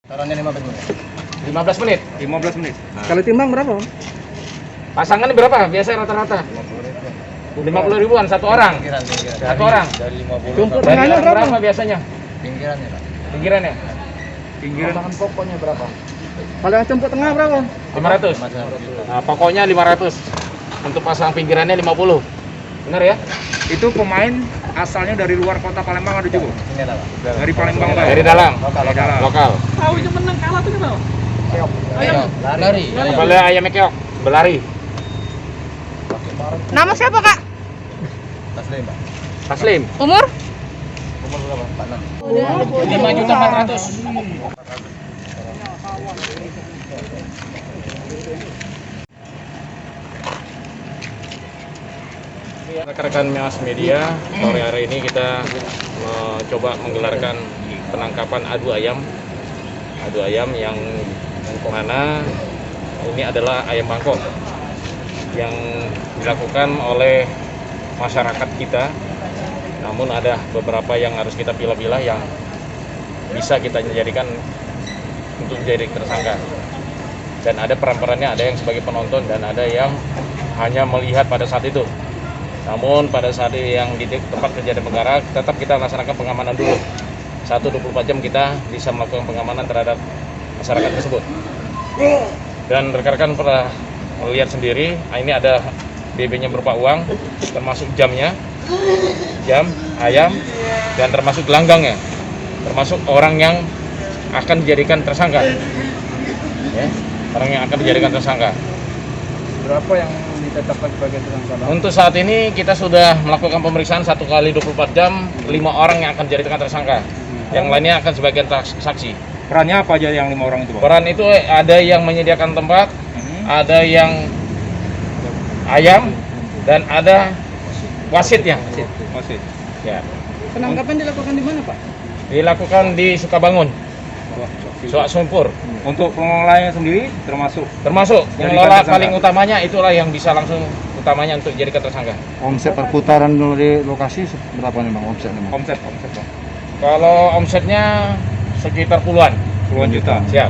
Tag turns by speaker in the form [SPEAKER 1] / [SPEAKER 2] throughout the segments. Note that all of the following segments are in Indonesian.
[SPEAKER 1] Taruhnya 15 menit.
[SPEAKER 2] 15 menit.
[SPEAKER 1] 15 menit.
[SPEAKER 3] Kalau timbang berapa, Om?
[SPEAKER 2] Pasangan ini berapa? Biasa rata-rata 50 ribuan satu orang. Satu orang.
[SPEAKER 1] Dari 50.
[SPEAKER 3] Tumpuk
[SPEAKER 2] Dari
[SPEAKER 3] tengahnya
[SPEAKER 2] orang berapa biasanya?
[SPEAKER 1] Pinggirannya, Pak.
[SPEAKER 2] Pinggirannya?
[SPEAKER 1] Pinggiran.
[SPEAKER 2] Bahan pokoknya berapa?
[SPEAKER 3] Kalau yang tumpuk tengah berapa, Om?
[SPEAKER 2] 500. Nah, pokoknya 500. Untuk pasang pinggirannya 50. Benar ya?
[SPEAKER 1] Itu pemain asalnya dari luar kota Palembang ada juga.
[SPEAKER 4] Ini ada, Pak.
[SPEAKER 1] Dari Palembang, Pak.
[SPEAKER 2] Dari dalam.
[SPEAKER 1] Lokal.
[SPEAKER 3] Tahu itu menang kalah tuh kenapa?
[SPEAKER 4] Ayo, lari.
[SPEAKER 2] Kepala ayam keok berlari.
[SPEAKER 5] Nama siapa, Kak?
[SPEAKER 4] Taslim, Pak.
[SPEAKER 2] Taslim.
[SPEAKER 5] Umur?
[SPEAKER 4] Umur berapa, Pak?
[SPEAKER 2] 5.400.000. Rekan-rekan mass media, sore hari ini kita coba menggelarkan penangkapan adu ayam yang mana ini adalah ayam Bangkok yang dilakukan oleh masyarakat kita. Namun ada beberapa yang harus kita pilah-pilah yang bisa kita jadikan untuk jadi tersangka. Dan ada peran-perannya, ada yang sebagai penonton dan ada yang hanya melihat pada saat itu. Namun pada saat yang di tempat kejadian perkara tetap kita laksanakan pengamanan dulu. 24 jam kita bisa melakukan pengamanan terhadap masyarakat tersebut. Dan rekan-rekan pernah melihat sendiri, ini ada BB-nya berupa uang, termasuk jamnya, jam, ayam, dan termasuk gelanggangnya, termasuk orang yang akan dijadikan tersangka. Ya, orang yang akan dijadikan tersangka.
[SPEAKER 1] Berapa yang ditetapkan sebagai tersangka, Bang?
[SPEAKER 2] Untuk saat ini kita sudah melakukan pemeriksaan 1 kali 24 jam, 5 orang yang akan dijadikan tersangka. Yang lainnya akan sebagai saksi.
[SPEAKER 1] Perannya apa aja yang 5 orang itu, Bang?
[SPEAKER 2] Peran itu ada yang menyediakan tempat, ada yang ayam, dan ada wasitnya.
[SPEAKER 1] Masih.
[SPEAKER 2] Ya.
[SPEAKER 3] Penangkapan dilakukan di mana, Pak?
[SPEAKER 2] Dilakukan di Sukabangun, Suak Sumpur.
[SPEAKER 1] Untuk pengelolanya sendiri termasuk
[SPEAKER 2] Pengelola paling utamanya itulah yang bisa langsung utamanya untuk dijadikan tersangka.
[SPEAKER 6] Omset perputaran di lokasi berapa nih, Bang, omsetnya, Bang?
[SPEAKER 1] omset, Bang.
[SPEAKER 2] Kalau omsetnya sekitar puluhan
[SPEAKER 1] Juta.
[SPEAKER 2] Siap.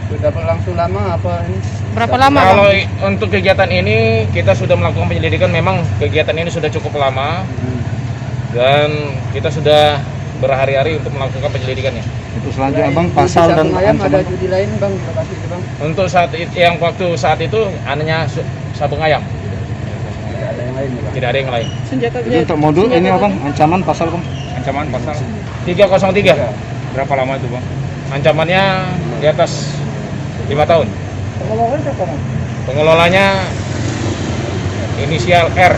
[SPEAKER 3] Sudah berlangsung lama apa ini?
[SPEAKER 5] Berapa lama,
[SPEAKER 2] Kalau
[SPEAKER 5] Bang?
[SPEAKER 2] untuk kegiatan ini kita sudah melakukan penyelidikan, memang kegiatan ini sudah cukup lama dan kita sudah berhari-hari untuk melakukan penyelidikannya.
[SPEAKER 6] Itu selanjutnya, Bang, pasal dan
[SPEAKER 3] ayam ada
[SPEAKER 6] ancaman.
[SPEAKER 3] judi lain, Bang, di lokasi itu, Bang.
[SPEAKER 2] Untuk saat itu hanya sabung ayam,
[SPEAKER 3] Tidak ada yang lain, ya, Bang.
[SPEAKER 2] tidak ada yang lain.
[SPEAKER 3] Senjata
[SPEAKER 6] Itu untuk modul ini, Bang, ancaman pasal, Bang.
[SPEAKER 1] Ancaman pasal
[SPEAKER 2] 303.
[SPEAKER 1] berapa lama itu, Bang?
[SPEAKER 2] Ancamannya di atas 5 tahun.
[SPEAKER 3] Pengelolanya siapa, Bang?
[SPEAKER 2] Pengelolanya inisial R.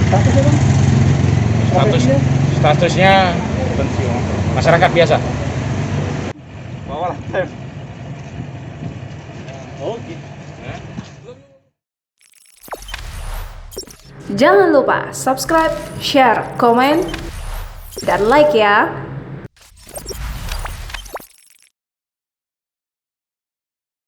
[SPEAKER 3] Statusnya, Bang?
[SPEAKER 2] Statusnya masyarakat biasa.
[SPEAKER 1] Bawalah.
[SPEAKER 7] Jangan lupa subscribe, share, komen, dan like ya.